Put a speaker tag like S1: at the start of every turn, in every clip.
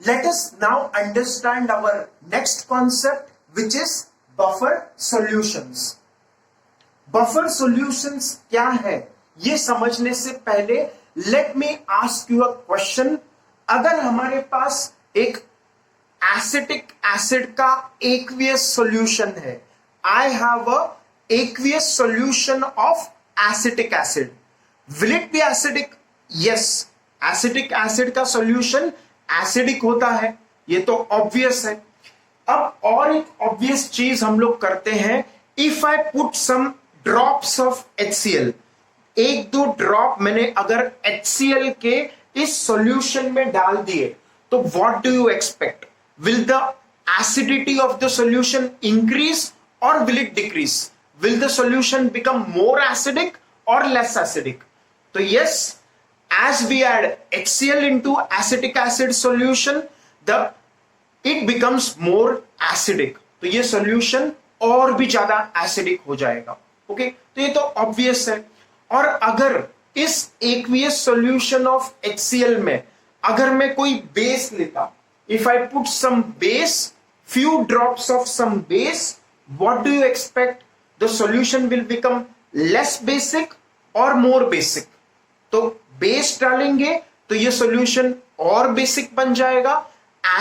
S1: Let us now understand our next concept, which is buffer solutions. Buffer solutions क्या है ये समझने से पहले let me ask you a question. अगर हमारे पास एक एसिटिक एसिड का aqueous solution है, I have a aqueous solution of acetic acid. Will it be acidic? Yes. Acetic acid का सॉल्यूशन एसिडिक होता है, ये तो ऑब्वियस है. अब और एक ऑब्वियस चीज हम लोग करते हैं. If I put some drops of HCl, एक दो ड्रॉप मैंने अगर HCl के इस सॉल्यूशन में डाल दिए तो what do you expect? Will the acidity of the solution increase or will it decrease? Will the solution become more acidic or less acidic? तो yes, as we add HCl into acetic acid solution, it becomes more acidic. तो ये solution और भी ज्यादा acidic हो जाएगा. Okay, तो ये तो obvious है. और अगर इस aqueous solution of HCl में अगर मैं कोई base लेता, if I put some base, few drops of some base, what do you expect? The solution will become less basic or more basic? तो बेस डालेंगे तो ये सॉल्यूशन और बेसिक बन जाएगा,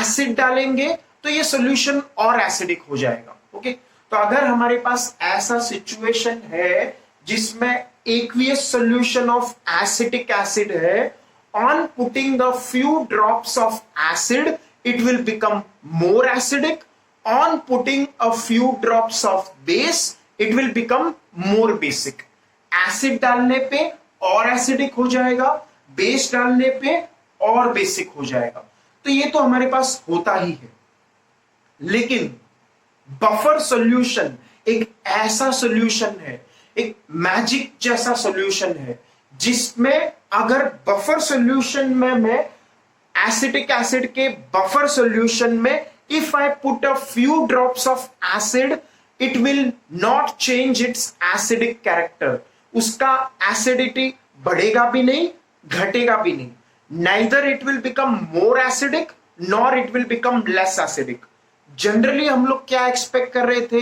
S1: एसिड डालेंगे तो ये सॉल्यूशन और एसिडिक हो जाएगा. ओके, तो अगर हमारे पास ऐसा सिचुएशन है जिसमें aqueous solution of acetic acid है, on putting the few drops of acid it will become more acidic, on putting a few drops of base it will become more basic. Acid डालने पे और acidic हो जाएगा, base डालने पे और basic हो जाएगा. तो ये तो हमारे पास होता ही है. लेकिन बफर सॉल्यूशन एक ऐसा सॉल्यूशन है, एक मैजिक जैसा सॉल्यूशन है, जिसमें अगर बफर सॉल्यूशन में मैं एसिटिक एसिड के बफर सॉल्यूशन में if I put a few drops of acid, it will not change it's acidic character. उसका एसिडिटी बढ़ेगा भी नहीं, घटेगा भी नहीं. Neither it will become more acidic nor it will become less acidic. Generally हम लोग क्या एक्सपेक्ट कर रहे थे?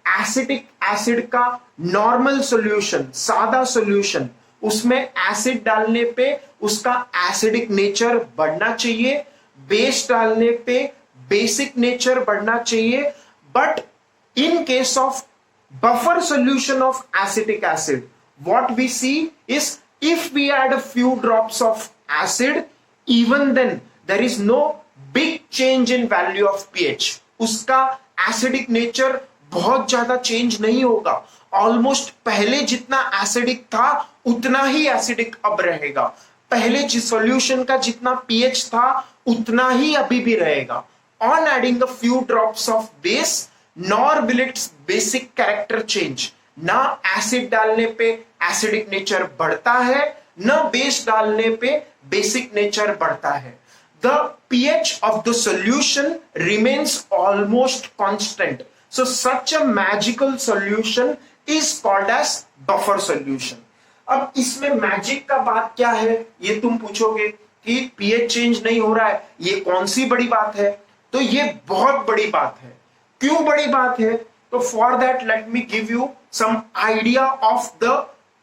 S1: एसिटिक एसिड का नॉर्मल सॉल्यूशन, सादा सॉल्यूशन, उसमें एसिड डालने पे उसका एसिडिक नेचर बढ़ना चाहिए, बेस डालने पे बेसिक नेचर बढ़ना चाहिए. But in case of buffer solution of acetic acid, what we see is if we add a few drops of acid, even then there is no big change in value of pH. उसका acidic nature बहुत ज्यादा change नहीं होगा. Almost पहले जितना acidic था उतना ही acidic अब रहेगा. पहले जिस सॉल्यूशन का जितना pH था उतना ही अभी भी रहेगा. On adding a few drops of base, nor will its basic character change. ना एसिड डालने पे एसिडिक नेचर बढ़ता है, न बेस डालने पे बेसिक नेचर बढ़ता है. The pH of the solution remains almost constant. So such a magical solution is called as buffer solution. अब इसमें मैजिक का बात क्या है ये तुम पूछोगे कि pH चेंज नहीं हो रहा है, ये कौन सी बड़ी बात है? तो ये बहुत बड़ी बात है. क्यों बड़ी बात है? तो for that let me give you some idea of the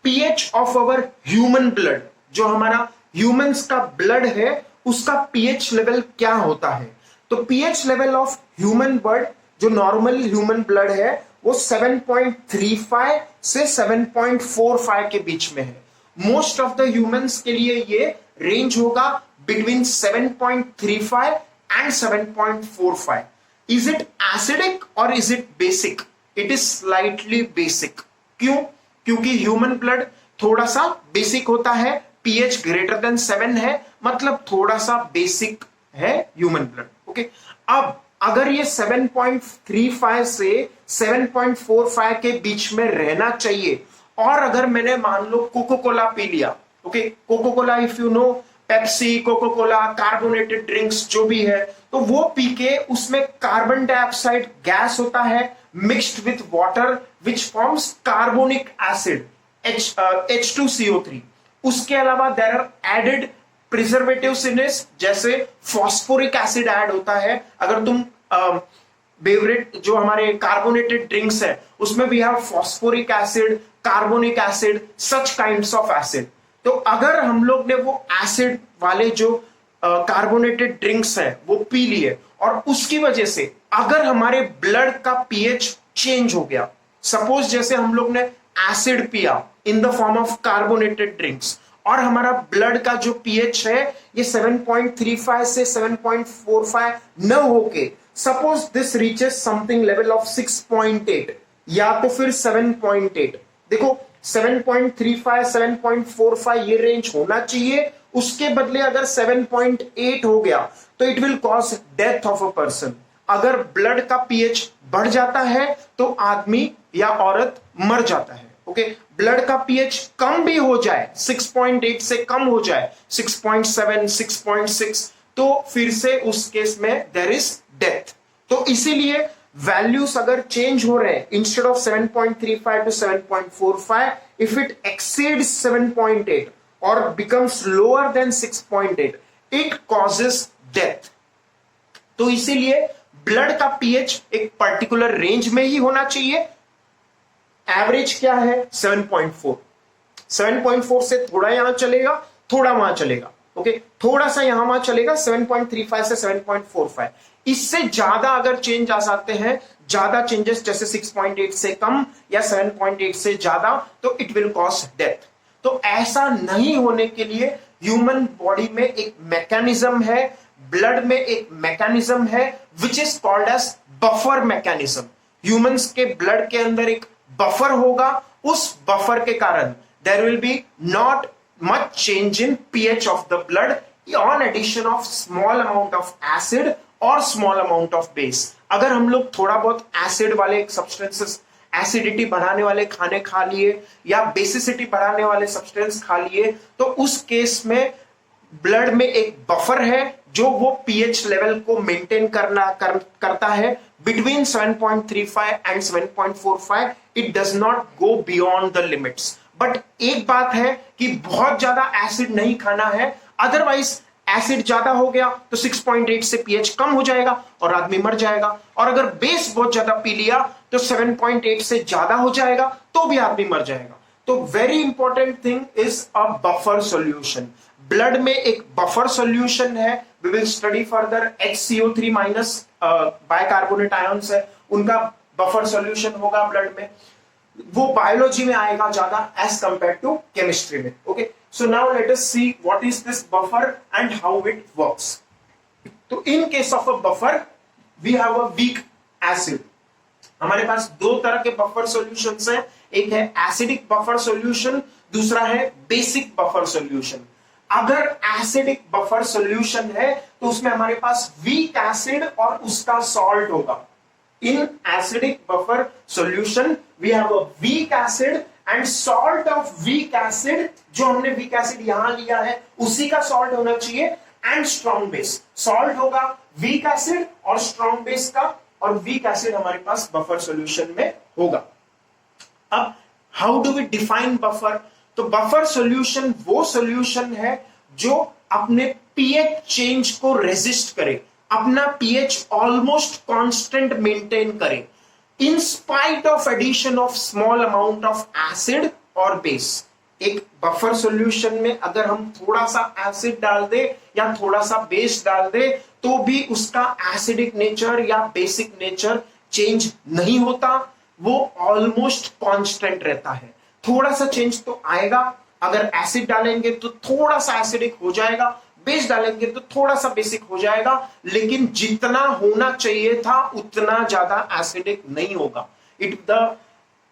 S1: pH of our human blood. जो हमारा ह्यूमंस का ब्लड है उसका पीएच लेवल क्या होता है? तो pH level of human blood, जो नॉर्मल ह्यूमन ब्लड है, वो 7.35 से 7.45 के बीच में है. मोस्ट ऑफ द ह्यूमंस के लिए ये रेंज होगा between 7.35 and 7.45. Is it acidic or is it basic? It is slightly basic. क्यों? क्योंकि ह्यूमन ब्लड थोड़ा सा बेसिक होता है, pH ग्रेटर देन 7 है, मतलब थोड़ा सा बेसिक है ह्यूमन ब्लड. ओके, अब अगर ये 7.35 से 7.45 के बीच में रहना चाहिए, और अगर मैंने मान लो कोको कोला पी लिया, okay, Coca Cola if you know, Pepsi, Coca Cola, carbonated drinks जो भी है, तो वो पी के उसमें कार्बन डाइऑक्साइड गैस होता है mixed with water which forms carbonic acid H2CO3. उसके अलावा there are added preservatives in is जैसे फॉस्फोरिक एसिड ऐड होता है। अगर तुम बेवरेट जो हमारे कार्बोनेटेड ड्रिंक्स है उसमें भी have phosphoric acid, carbonic acid, such kinds of acid. तो अगर हम लोग ने वो एसिड वाले जो कार्बोनेटेड ड्रिंक्स है वो पी लिए और उसकी वजह से अगर हमारे ब्लड का पीएच चेंज हो गया, सपोज जैसे हम लोग ने एसिड पिया in the form of carbonated drinks और हमारा ब्लड का जो पीएच है ये 7.35 से 7.45 न होके suppose this reaches something level of 6.8 या तो फिर 7.8, देखो 7.35 7.45 ये रेंज होना चाहिए, उसके बदले अगर 7.8 हो गया तो it will cause death of a person. अगर ब्लड का पीएच बढ़ जाता है तो आदमी या औरत मर जाता है। ओके, ब्लड का पीएच कम भी हो जाए, 6.8 से कम हो जाए, 6.7 6.6, तो फिर से उस केस में देयर इज डेथ। तो इसीलिए वैल्यूज अगर चेंज हो रहे हैं, instead of 7.35 to 7.45, if it exceeds 7.8 और becomes lower than 6.8, it causes death. तो इसीलिए ब्लड का पीएच एक पर्टिकुलर रेंज में ही होना चाहिए। एवरेज क्या है 7.4, 7.4 से थोड़ा यहां चलेगा, थोड़ा वहां चलेगा। ओके, थोड़ा सा यहां वहां चलेगा 7.35 से 7.45। इससे ज्यादा अगर चेंज आ सकते हैं, ज्यादा चेंजेस जैसे 6.8 से कम या 7.8 से ज्यादा, तो इट विल कॉज डेथ। तो ऐसा नहीं होने के लिए ह्यूमन बॉडी में एक मैकेनिज्म है, ब्लड में एक मैकेनिज्म है which is called as buffer mechanism. Humans के ब्लड के अंदर एक बफर होगा, उस बफर के कारण there will be not much change in pH of the blood on addition of small amount of acid और स्मॉल अमाउंट ऑफ बेस। अगर हम लोग थोड़ा बहुत एसिड वाले सब्सटेंसेस, एसिडिटी बढ़ाने वाले खाने खा लिए या बेसिसिटी बढ़ाने वाले सब्सटेंस खा लिए, तो उस केस में ब्लड में एक बफर है जो वो पीएच लेवल को मेंटेन करता है between 7.35 and 7.45। It does not go beyond the limits. But एक बात है कि बहुत ज्यादा एसिड नहीं खाना है, अदरवाइज एसिड ज्यादा हो गया तो 6.8 से पीएच कम हो जाएगा और आदमी मर जाएगा, और अगर बेस बहुत ज्यादा पी लिया तो 7.8 से ज्यादा हो जाएगा तो भी आदमी मर जाएगा। तो very important thing is a buffer solution. Blood में एक बफर सॉल्यूशन है, we will study further. HCO3 minus bicarbonate ions है, उनका बफर सॉल्यूशन होगा ब्लड में, वो बायोलॉजी में आएगा ज्यादा एज कंपेयर टू केमिस्ट्री में। Okay, so now let us see what is this buffer and how it works. तो in case of a buffer we have a weak acid. हमारे पास दो तरह के बफर सॉल्यूशंस हैं, एक है एसिडिक बफर सॉल्यूशन, दूसरा है बेसिक बफर सॉल्यूशन। अगर एसिडिक बफर सॉल्यूशन है तो उसमें हमारे पास वीक एसिड और उसका सॉल्ट होगा। In acidic buffer solution we have a weak acid and salt of weak acid, जो हमने weak acid यहां लिया है उसी का salt होना चाहिए, and strong base। salt होगा weak acid और strong base का, और weak acid हमारे पास buffer solution में होगा। अब how do we define buffer? तो buffer solution वो solution है जो अपने pH change को resist करे, अपना पीएच ऑलमोस्ट कांस्टेंट मेंटेन करें in spite of addition of small amount of acid और बेस। एक बफर सॉल्यूशन में अगर हम थोड़ा सा एसिड डाल दे या थोड़ा सा बेस डाल दे तो भी उसका एसिडिक नेचर या बेसिक नेचर चेंज नहीं होता, वो ऑलमोस्ट कांस्टेंट रहता है। थोड़ा सा चेंज तो आएगा, अगर एसिड डालेंगे तो थोड़ा सा एसिडिक हो जाएगा, बेस डालेंगे तो थोड़ा सा बेसिक हो जाएगा, लेकिन जितना होना चाहिए था उतना ज्यादा एसिडिक नहीं होगा।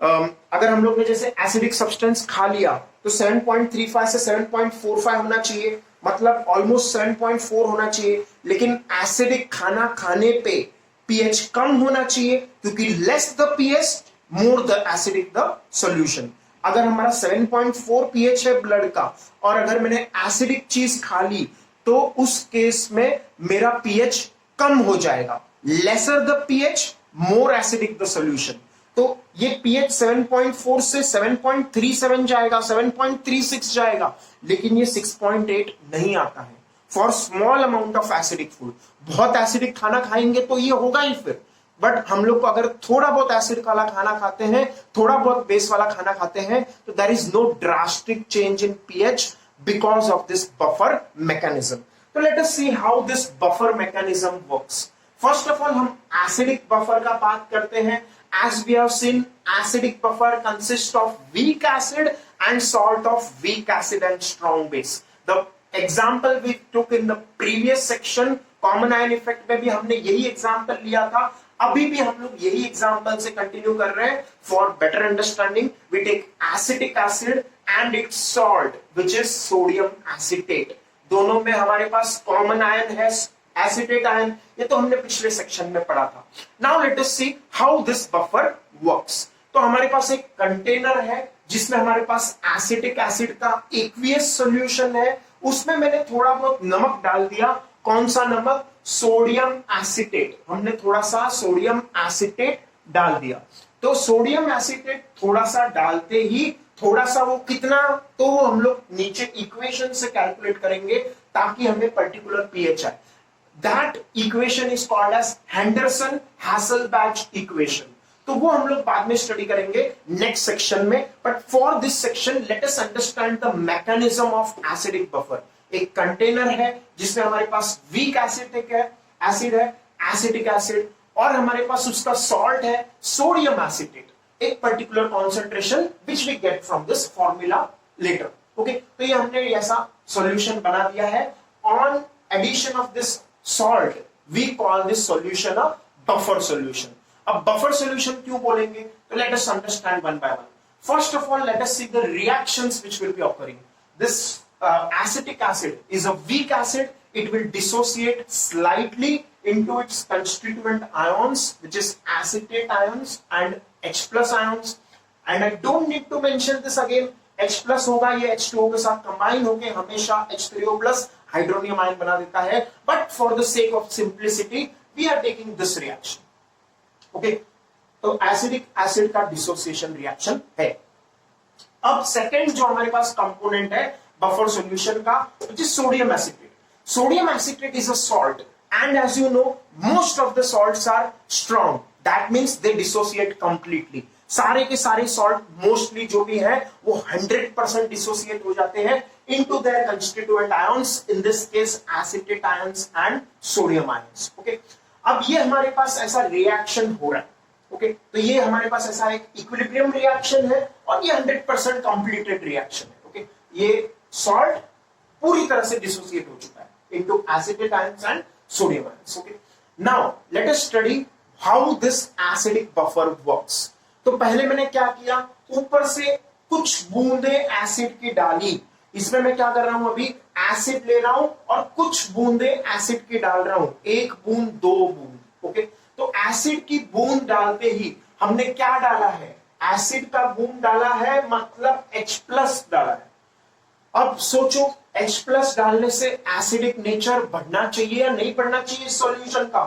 S1: अगर हम लोग ने जैसे एसिडिक सब्सटेंस खा लिया तो 7.35 से 7.45 होना चाहिए, मतलब ऑलमोस्ट 7.4 होना चाहिए, लेकिन एसिडिक खाना खाने पे पीएच कम होना चाहिए, क्योंकि less the pH more the acidic the solution. अगर हमारा 7.4 पीएच है ब्लड का और अगर मैंने एसिडिक चीज खा ली तो उस केस में मेरा पीएच कम हो जाएगा। Lesser the pH more acidic the solution. तो ये pH 7.4 से 7.37 जाएगा, 7.36 जाएगा, लेकिन ये 6.8 नहीं आता है for small amount of acidic food. बहुत एसिडिक खाना खाएंगे तो ये होगा ही फिर, बट हम लोग को अगर थोड़ा बहुत एसिड वाला खाना खाते हैं, थोड़ा बहुत बेस वाला खाना खाते हैं, तो there is no drastic change in pH because of this buffer mechanism. तो let us see how this buffer mechanism works. First of all हम एसिडिक बफर का बात करते हैं। As we have seen, acidic buffer consists of weak acid and salt of weak acid and strong base. The example we took in the previous section, common ion effect में भी हमने यही example लिया था, अभी भी हम लोग यही example से continue कर रहे हैं। For better understanding, we take acetic acid and its salt, which is sodium acetate. दोनों में हमारे पास common ion है, एसिटेट आयन, ये तो हमने पिछले सेक्शन में पढ़ा था। Now let us see how this buffer works. तो हमारे पास एक कंटेनर है जिसमें हमारे पास एसिटिक एसिड का एक्वियस सॉल्यूशन है, उसमें मैंने थोड़ा बहुत नमक डाल दिया। कौन सा नमक? Sodium acetate. हमने थोड़ा सा सोडियम एसिटेट डाल दिया। तो सोडियम एसिटेट थोड़ा सा डालते ही, थोड़ा सा वो कितना, तो वो हम लोग नीचे इक्वेशन से कैलकुलेट करेंगे ताकि हमें पर्टिकुलर पीएच आए। That equation is called as Henderson-Hasselbalch equation. तो वो हम लोग बाद में स्टडी करेंगे नेक्स्ट सेक्शन में, but for this section let us understand the mechanism of acidic buffer. एक कंटेनर है जिसमें हमारे पास वीक एसिड है, एसिटिक एसिड, और हमारे पास उसका सॉल्ट है सोडियम एसिटेट, एक particular concentration which we get from this formula later. Okay, तो ये हमने ऐसा सॉल्यूशन बना दिया है। On addition of this salt we call this solution a buffer solution. अब buffer solution क्यों बोलेंगे? तो let us understand one by one. First of all, let us see the reactions which will be occurring. This acetic acid is a weak acid. It will dissociate slightly into its constituent ions, which is acetate ions and H plus ions. And I don't need to mention this again. H plus होगा, ये H2O के साथ combine होके हमेशा H3O plus hydronium ion बना देता है, but for the sake of simplicity we are taking this reaction. Okay, तो एसिडिक एसिड का डिसोसिएशन रिएक्शन है। अब सेकंड जो हमारे पास कंपोनेंट है बफर सॉल्यूशन का, which is sodium acetate. Sodium acetate is a salt and as you know most of the salts are strong, that means they dissociate completely. सारे के सारे सॉल्ट मोस्टली जो भी है वो 100% डिसोसिएट हो जाते हैं into their constituent ions, in this case acetate ions and sodium ions. Okay, अब ये हमारे पास ऐसा रिएक्शन हो रहा है। ओके, तो ये हमारे पास ऐसा एक इक्विलिब्रियम रिएक्शन है और ये 100% कंप्लीटेड रिएक्शन है। ओके, ये सॉल्ट पूरी तरह से डिसोसिएट हो चुका है into acetate ions and sodium ions. Okay, now let us study how this acidic buffer works. तो पहले मैंने क्या किया, ऊपर से कुछ बूंदे एसिड की डाली। इसमें मैं क्या कर रहा हूं, अभी एसिड ले रहा हूं और कुछ बूंदे एसिड की डाल रहा हूं, एक बूंद दो बूंद। ओके, तो एसिड की बूंद डालते ही हमने क्या डाला है, एसिड का बूंद डाला है, मतलब H प्लस डाला है। अब सोचो H प्लस डालने से एसिडिक नेचर बढ़ना चाहिए या नहीं बढ़ना चाहिए सॉल्यूशन का?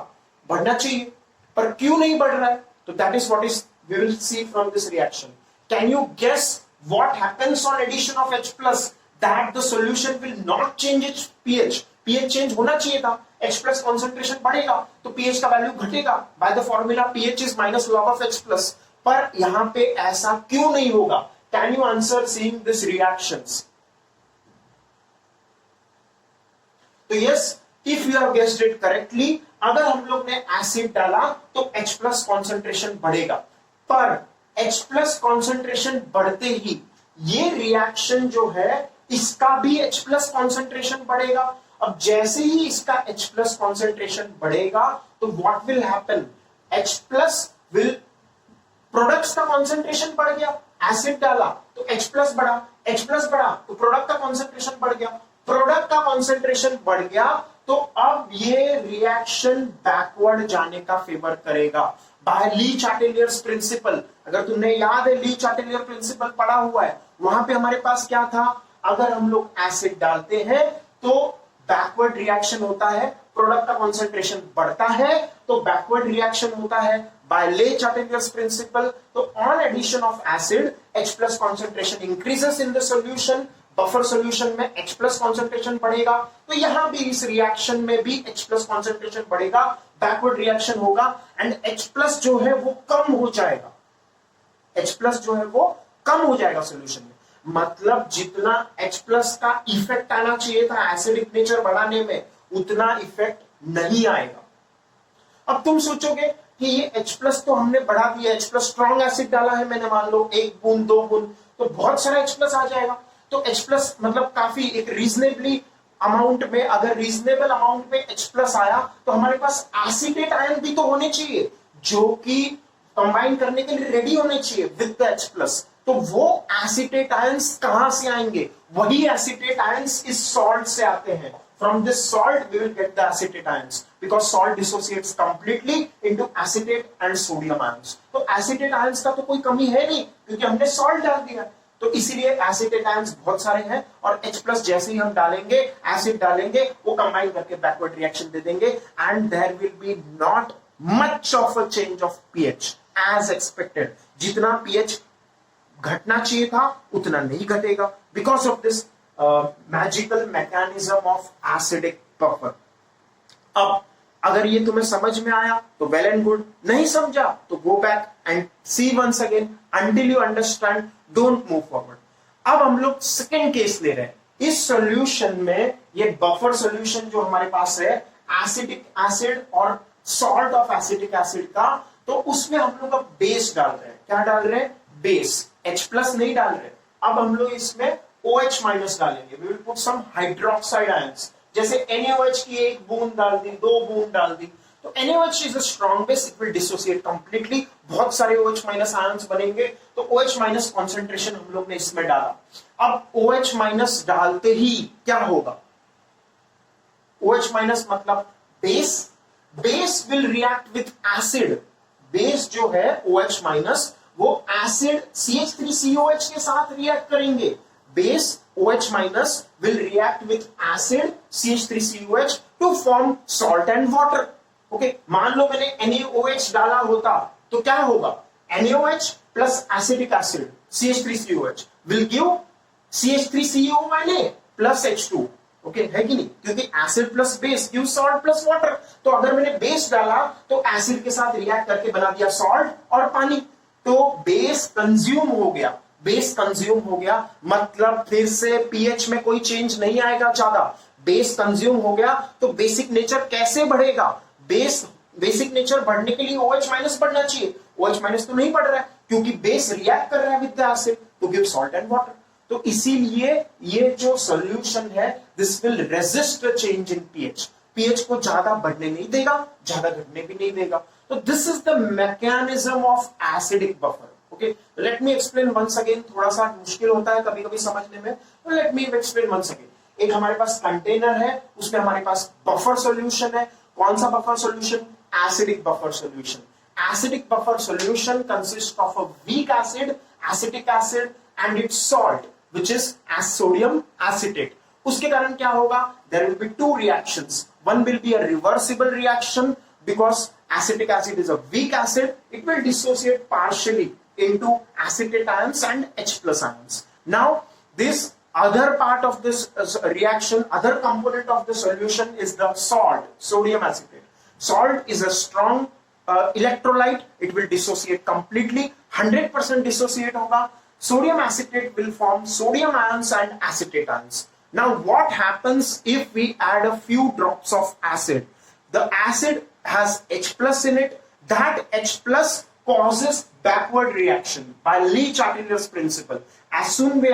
S1: बढ़ना चाहिए, पर क्यों नहीं बढ़ रहा है? तो that is what is we will see from this reaction. Can you guess what happens on addition of H plus? That the solution will not change its pH. pH change होना चाहिए था, H plus concentration बढ़ेगा तो pH का value घटेगा। By the formula pH is minus log of H plus. पर यहां पे ऐसा क्यों नहीं होगा? Can you answer seeing this reactions? तो yes, if you have guessed it correctly, अगर हम लोग ने एसिड डाला तो H plus concentration बढ़ेगा, पर H plus concentration बढ़ते ही ये रिएक्शन जो है इसका भी H प्लस कॉन्सेंट्रेशन बढ़ेगा। अब जैसे ही इसका H प्लस कॉन्सेंट्रेशन बढ़ेगा तो what will happen, H plus will, products का कॉन्सेंट्रेशन बढ़ गया, एसिड डाला तो H प्लस बढ़ा, H प्लस बढ़ा तो प्रोडक्ट का कॉन्सेंट्रेशन बढ़ गया, प्रोडक्ट का कॉन्सेंट्रेशन बढ़ गया तो अब ये रिएक्शन बैकवर्ड जाने का फेवर करेगा बाय ली चार्टेलियर्स प्रिंसिपल। अगर तुमने याद है ली चार्टेलियर प्रिंसिपल पढ़ा हुआ है, वहां पे हमारे पास क्या था, अगर हम लोग एसिड डालते हैं तो बैकवर्ड रिएक्शन होता है, प्रोडक्ट का कॉन्सेंट्रेशन बढ़ता है तो बैकवर्ड रिएक्शन होता है, बाय ले चार्टेलियर्स प्रिंसिपल, तो on addition of acid H plus concentration increases in the solution, buffer solution में H प्लस कॉन्सेंट्रेशन बढ़ेगा, तो यहां भी इस रिएक्शन में भी H प्लस कॉन्सेंट्रेशन बढ़ेगा, बैकवर्ड रिएक्शन होगा एंड H प्लस जो है वो कम हो जाएगा, H प्लस जो है वो कम हो जाएगा सॉल्यूशन में। मतलब जितना H प्लस का इफेक्ट आना चाहिए था एसिडिक नेचर बढ़ाने में, उतना इफेक्ट नहीं आएगा। अब तुम सोचोगे कि ये H प्लस तो हमने बढ़ा दिया, H प्लस स्ट्रॉन्ग एसिड डाला है मैंने, मान लो 1 बूंद 2 बूंद, तो बहुत सारा H प्लस आ जाएगा। तो H प्लस मतलब काफी एक रीजनेबली अमाउंट में, अगर रीजनेबल अमाउंट में H प्लस आया तो हमारे पास एसिटेट आयन भी तो होने चाहिए जो कि कंबाइन करने के लिए रेडी होने चाहिए विद द H प्लस। तो वो एसिटेट आयंस कहां से आएंगे? वही एसिटेट आयंस इस सॉल्ट से आते हैं। From this salt we will get the acetate ions because salt dissociates completely into acetate and sodium ions. तो acetate ions का तो कोई कमी है नहीं क्योंकि हमने salt डाल दिया, तो इसीलिए acetate ions बहुत सारे हैं और H प्लस जैसे ही हम डालेंगे, एसिड डालेंगे, वो कंबाइन करके बैकवर्ड रिएक्शन दे देंगे and there will be not much of a change of pH as expected. जितना pH घटना चाहिए था उतना नहीं घटेगा because of this magical mechanism of acidic buffer. अब अगर ये तुम्हें समझ में आया तो वेल एंड गुड, नहीं समझा तो go back and see once again until you understand, don't move forward. अब हम लोग सेकेंड केस ले रहे हैं। इस सॉल्यूशन में ये बफर सॉल्यूशन जो हमारे पास है एसिडिक एसिड और सॉल्ट ऑफ एसिडिक एसिड का, तो उसमें हम लोग अब बेस डाल रहे हैं। क्या डाल रहे हैं? बेस, H प्लस नहीं डाल रहे। अब हम लोग इसमें OH माइनस डालेंगे, we will put some hydroxide ions, जैसे NaOH की 1 बूंद डाल दी, 2 बूंद डाल दी, तो NaOH is a strong base, it will dissociate completely, बहुत सारे OH माइनस आयंस बनेंगे, तो OH माइनस कॉन्सेंट्रेशन हम लोग ने इसमें डाला। अब OH माइनस डालते ही क्या होगा? OH माइनस मतलब base, base will react with acid, base जो है OH माइनस वो एसिड CH3COH के साथ रिएक्ट करेंगे। Base OH minus will react with acid CH3COH to form salt and water. Okay, मान लो मैंने NaOH डाला होता तो क्या होगा? NaOH plus acidic acid CH3COH will give CH3CONA plus H2. Okay, है कि नहीं? क्योंकि acid plus base gives salt plus water. तो अगर मैंने base डाला तो acid के साथ react करके बना दिया salt और पानी, तो base consume हो गया, बेस कंज्यूम हो गया, मतलब फिर से पीएच में कोई चेंज नहीं आएगा ज्यादा। बेस कंज्यूम हो गया तो बेसिक नेचर कैसे बढ़ेगा? बेसिक नेचर बढ़ने के लिए OH माइनस बढ़ना चाहिए, OH माइनस तो नहीं बढ़ रहा है क्योंकि बेस रिएक्ट कर रहा है with the acid to give salt and water. तो इसीलिए ये जो सॉल्यूशन है this will resist change in pH, pH को ज्यादा बढ़ने नहीं देगा, ज्यादा घटने भी नहीं देगा। तो this is the mechanism of acidic buffer. Okay, let me explain once again. थोड़ा सा मुश्किल होता है कभी कभी समझने में, तो let me explain once again. एक हमारे पास कंटेनर है, उसमें हमारे पास बफर सॉल्यूशन है। कौन सा buffer solution? Acidic buffer solution. Acidic buffer solution consist of a weak acid, acetic acid and its salt which is sodium acetate. उसके कारण क्या होगा? There will be two reactions, one will be a reversible reaction because acetic acid is a weak acid, it will dissociate partially into acetate ions and H plus ions. Now this other part of this reaction, other component of the solution is the salt, sodium acetate. Salt is a strong electrolyte, it will dissociate completely, 100% dissociate hoga. Sodium acetate will form sodium ions and acetate ions. Now what happens if we add a few drops of acid? The acid has H plus in it. That H plus causes backward reaction by Lee-Chatterjee's principle. As soon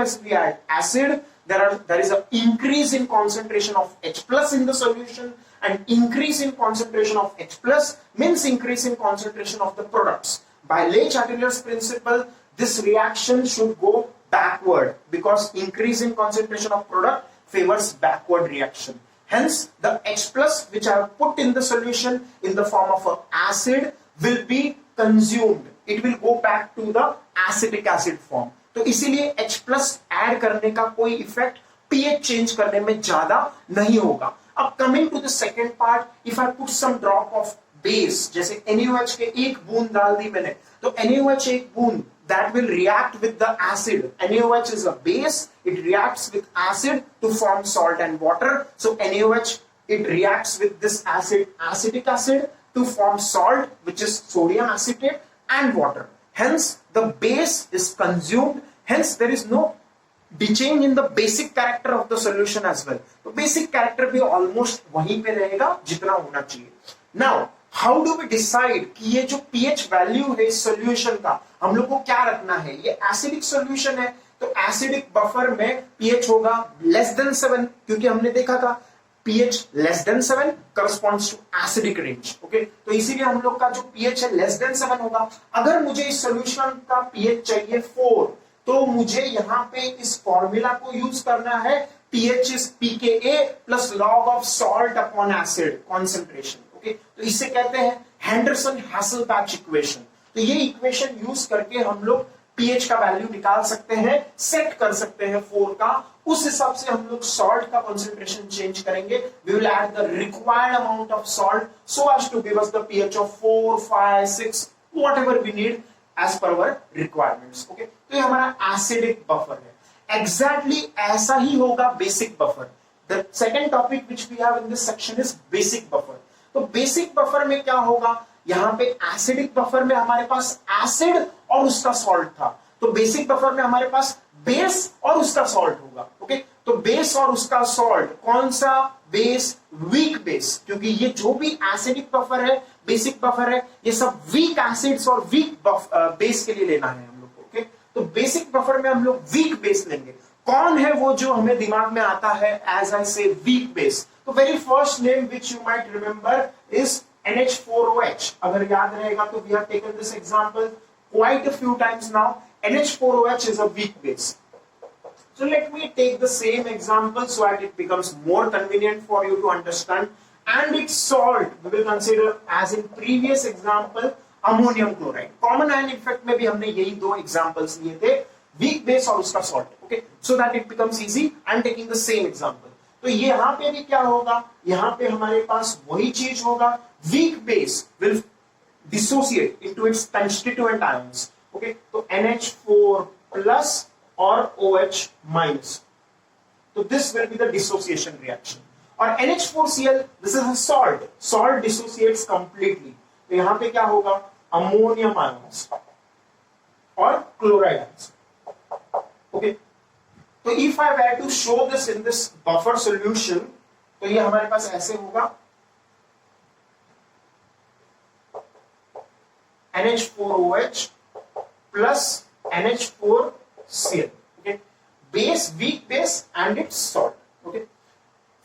S1: as we add acid, there is an increase in concentration of H plus in the solution, and increase in concentration of H plus means increase in concentration of the products. By Lee-Chatterjee's principle, this reaction should go backward because increase in concentration of product favors backward reaction. Hence, the H plus which I have put in the solution in the form of an acid will be consumed. It will go back to the acetic acid form. तो इसीलिए H plus add करने का कोई effect pH change करने में ज्यादा नहीं होगा। अब coming to the second part, if I put some drop of base, जैसे NaOH के एक बूंद डाल दी मैंने, तो NaOH एक बूंद, that will react with the acid. NaOH is a base, it reacts with acid to form salt and water. So NaOH, it reacts with this acid, acetic acid, to form salt, which is sodium acetate, and water. Hence the base is consumed, hence there is no change in the basic character of the solution as well. तो basic character भी almost वहीं पे रहेगा जितना होना चाहिए. Now how do we decide कि ये जो pH value है इस solution का हम लोग को क्या रखना है? ये acidic solution है, तो acidic buffer में pH होगा less than 7, क्योंकि हमने देखा था pH less than 7 corresponds to acidic range. Okay, तो इसीलिए हम लोग का जो pH है less than 7 होगा. अगर मुझे इस solution का pH चाहिए 4, तो मुझे यहाँ पे इस फॉर्मूला को यूज करना है, pH is pKa plus log of salt upon acid concentration. Okay, तो इसे कहते हैं हेंडरसन-हासलबैच इक्वेशन. तो ये इक्वेशन यूज करके हम लोग pH का वैल्यू निकाल सकते हैं, सेट कर सकते हैं 4 का. उस हिसाब से हम लोग सॉल्ट का कंसंट्रेशन चेंज करेंगे. We will add the required amount of salt so as to give us the pH of 4, 5, 6 whatever we need as per our requirements. Okay, तो ये हमारा एसिडिक बफर है. एग्जैक्टली ऐसा ही होगा basic buffer. The second topic which we have in this section is basic buffer. तो basic buffer में क्या होगा? यहाँ पे एसिडिक बफर में हमारे पास एसिड और उसका सॉल्ट था, तो बेसिक बफर में हमारे पास बेस और उसका सॉल्ट होगा. ओके, तो बेस और उसका सॉल्ट, कौन सा बेस? वीक बेस, क्योंकि ये जो भी एसिडिक बफर है, बेसिक बफर है, ये सब वीक एसिड्स और वीक बेस के लिए लेना है हम लोग को. ओके, तो बेसिक बफर में हम लोग वीक बेस लेंगे. कौन है वो जो हमें दिमाग में आता है as I say weak base? तो very first name which you might remember is NH4OH. अगर याद रहेगा तो we have taken this example quite a few times now. NH4OH is a weak base. So let me take the same example so that it becomes more convenient for you to understand. And its salt we will consider as in previous example ammonium chloride. Common ion effect में भी हमने यही दो examples लिए थे, weak base और उसका salt. Okay, so that it becomes easy. I am taking the same example. तो यहाँ पे भी क्या होगा? यहाँ पे हमारे पास वही चीज होगा. Weak base will dissociate into its constituent ions. Okay, तो NH4 plus or OH minus. So this will be the dissociation reaction. और NH4Cl, this is a salt. Salt dissociates completely. तो यहाँ पे क्या होगा? Ammonium ions और chloride ions. Okay. तो if I were to show this in this buffer solution, तो ये हमारे पास ऐसे होगा. NH4OH plus NH4Cl. Okay, base, weak base and its salt. Okay,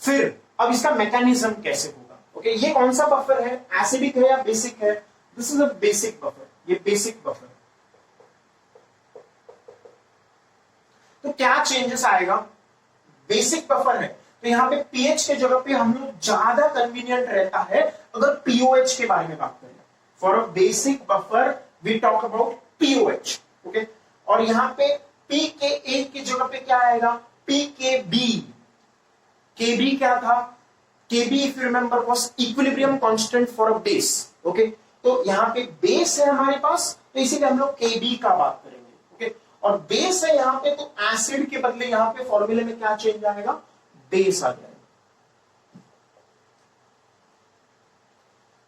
S1: फिर अब इसका मैकेनिज्म कैसे होगा? ओके, ये कौन सा बफर है? एसिडिक है या बेसिक है? This is a basic buffer. ये बेसिक बफर. तो क्या चेंजेस आएगा? बेसिक बफर है तो यहाँ पे pH के जगह पे हम लोग ज्यादा कन्वीनियंट रहता है अगर pOH के बारे में बात करें. For a basic buffer we talk about pOH. Okay, और यहाँ पे pKa की जगह पे क्या आएगा? pKb. Kb क्या था? Kb if you remember was equilibrium constant for a base. Okay, तो यहाँ पे बेस है हमारे पास, तो इसीलिए हम लोग Kb का बात करेंगे. ओके, और बेस है यहाँ पे, तो एसिड के बदले यहाँ पे फॉर्मूले में क्या चेंज आएगा? बेस आ जाएगा.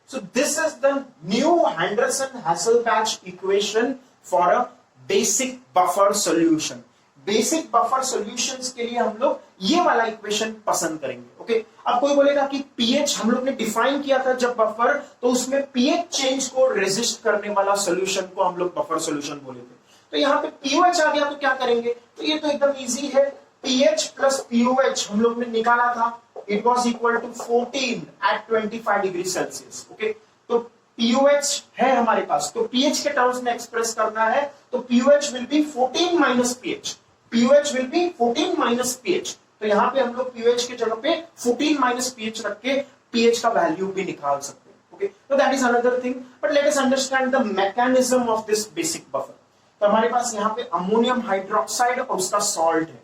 S1: So this is the new Henderson-Hasselbalch equation for a basic buffer solution. Basic buffer solutions के लिए हम लोग ये वाला इक्वेशन पसंद करेंगे. ओके, अब कोई बोलेगा कि पीएच हम लोग ने डिफाइन किया था जब बफर, तो उसमें पीएच चेंज को रेजिस्ट करने वाला सॉल्यूशन को हम लोग बफर सॉल्यूशन बोले थे. तो यहाँ पे पीओएच आ गया तो क्या करेंगे? तो ये तो एकदम इजी है. पीएच प्लस पीओएच हम लोग ने निकाला था, it was equal to 14 at 25 degree Celsius. Okay, तो पीओएच है हमारे पास, तो पीएच के टर्म्स में एक्सप्रेस करना है, तो pOH will be 14 minus pH. pOH will be 14 minus pH. तो यहाँ पे हम लोग pOH के जगह पे 14 minus pH रख के pH का वैल्यू भी निकाल सकते हैं. ओके, तो that is another thing, but let us understand the mechanism of this basic buffer. तो हमारे पास यहाँ पे अमोनियम हाइड्रोक्साइड और उसका सॉल्ट है.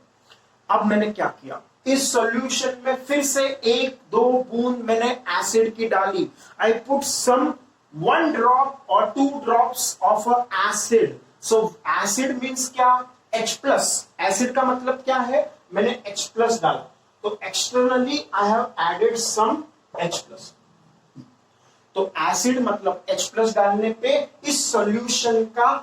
S1: अब मैंने क्या किया? इस सॉल्यूशन में फिर से 1-2 बूंद मैंने एसिड की डाली, I put some 1 drop or 2 drops of a acid. So acid means क्या? H plus. Acid का मतलब क्या है? मैंने H plus डाला, तो externally I have added some H plus. तो एसिड मतलब H plus डालने पे इस सॉल्यूशन का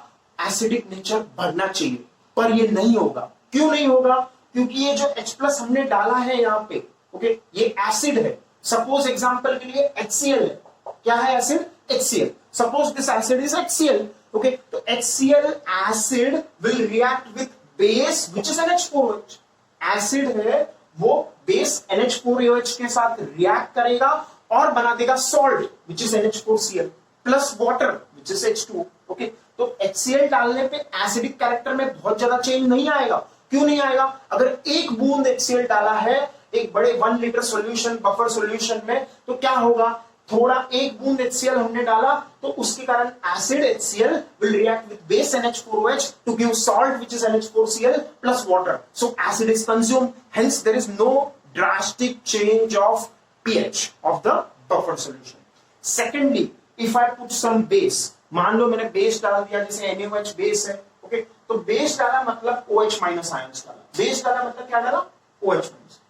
S1: एसिडिक नेचर बढ़ना चाहिए, पर ये नहीं होगा. क्यों नहीं होगा? क्योंकि ये जो H plus हमने डाला है यहाँ पे, ओके, ये एसिड है. सपोज एग्जांपल के लिए HCl है. क्या है acid? HCl. Suppose this acid is HCl. Okay, तो HCl acid will react with base which is NH4OH. Acid है वो base NH4OH के साथ react करेगा और बना देगा salt which is NH4Cl plus water which is H2O. Okay, तो HCl डालने पे acidic character में बहुत ज्यादा change नहीं आएगा. क्यों नहीं आएगा? अगर एक बूंद HCl डाला है एक बड़े 1 लीटर सॉल्यूशन बफर सॉल्यूशन में, तो क्या होगा? थोड़ा एक बूंद HCl हमने डाला तो उसके कारण acid HCl will react with base NH4OH to give salt which is NH4Cl plus water. So acid is consumed. Hence there is no drastic change of pH of the buffer solution. Secondly, if I put some base, मान लो मैंने base डाल दिया, जैसे NaOH base है, okay, तो base डाला मतलब OH minus ions डाला. बेस डाला मतलब क्या डाला? OH minus.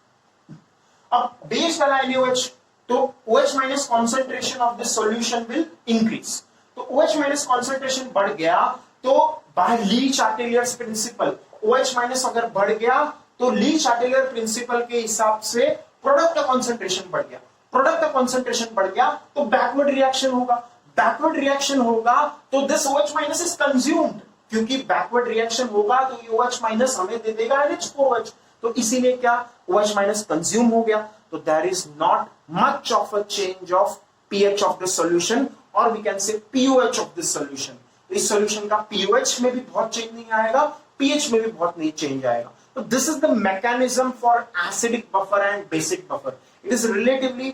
S1: अब बेस डाला NaOH, तो OH minus concentration of this solution will increase. तो OH माइनस कॉन्सेंट्रेशन बढ़ गया तो बाय ली चार्टेलियर्स प्रिंसिपल OH माइनस अगर बढ़ गया तो ली चार्टेलियर प्रिंसिपल के हिसाब से प्रोडक्ट का कॉन्सेंट्रेशन बढ़ गया. प्रोडक्ट का कॉन्सेंट्रेशन बढ़ गया तो बैकवर्ड रिएक्शन होगा. बैकवर्ड रिएक्शन होगा तो this OH minus is consumed. क्योंकि बैकवर्ड रिएक्शन होगा तो ये OH माइनस हमें दे देगा NH4OH. तो इसीलिए क्या? OH माइनस कंज्यूम हो गया. So there is not much of a change of pH of the solution, or we can say pOH of this solution. इस solution का pOH में भी बहुत change नहीं आएगा, pH में भी बहुत नहीं change आएगा. So this is the mechanism for acidic buffer and basic buffer. It is relatively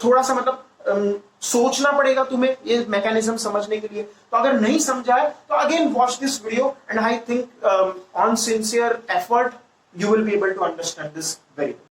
S1: थोड़ा सा मतलब सोचना पड़ेगा तुम्हें ये mechanism समझने के लिए. तो अगर नहीं समझा है तो again watch this video and I think on sincere effort you will be able to understand this very well.